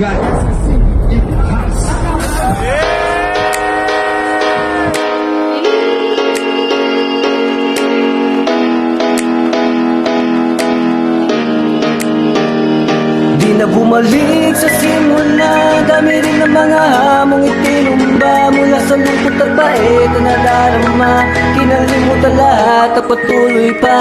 Di na bumalik sa simula, dami rin ng mga hamong itinumba. Mula sa lungkot at bait na nadarama, kinalimutan lahat at patuloy pa.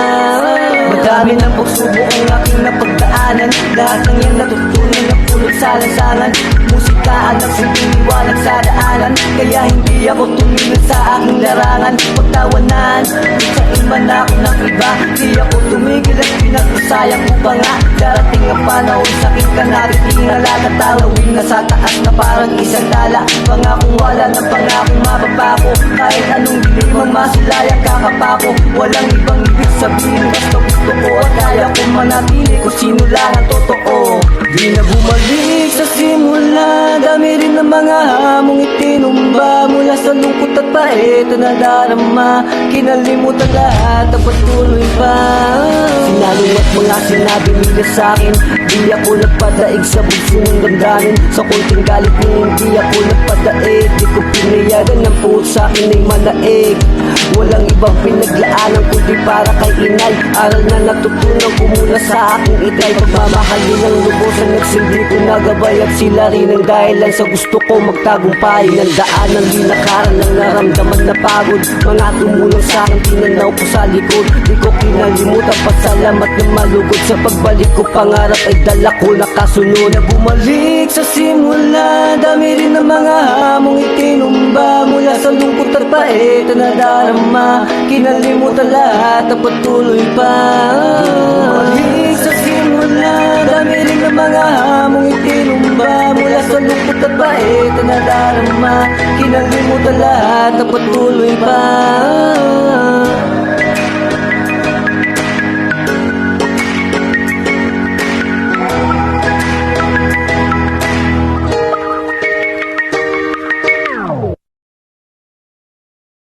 Madami ng pagsubok ang aking napagdaanan, lahat ng yan natutunan na pulot sa lansangan. Musikaan ang siniwanag sa daanan, kaya hindi ako tumingin sa aking larangan. Pagtawanan, sa iman ako ng iba, di ako tumigil at pinagpasayang ko pa nga. Darating ang panahon, sakit ka nariting nalatatawin na sa taas na parang isang dala. Pangakong wala ng pangakong mapapako, kahit anong dilim ang masilayang kakapako. Walang ibang ibig sabihin, basta gusto ko at kaya kong manatili kung sino lang ang totoo. Di na bumalik sa simula, dami rin ng mga hamong itinumba. Mula sa lungkot at bait na nadarama, kinalimutan lahat at patuloy pa. Sinalong at mga sinabi nila sa'kin, di ako nagpadaig sa bugso ng damdamin. Sa konting galit mo hindi ako nagpadaig, di ko pinayagan ng puot sa'kin ay manaig. Walang ibang pinaglaanan kundi para kay inay, aral na natutunan ko mula sa aking itay. Pagmamahalin ng lubos ang nagsilbi ko na gabay, at sila rin ang dahilan sa gusto ko magtagumpay. Ng daan ng linakaran ng naramdaman na pagod, mga tumulong sa akin tinanaw ko sa likod. Di ko kinalimutan, pasalamat na malugod. Sa pagbalik ko pangarap ay dala ko nakasunod. Na bumalik sa simula, dami rin ng mga hamong itinumba. Mula sa lungkot at bait na nadarama, kinalimutan lahat at patuloy pa. Bumalik sa simula, dami rin ng mga hamong itinumba. Mula sa lungkot at bait na nadarama, kinalimutan lahat at patuloy pa.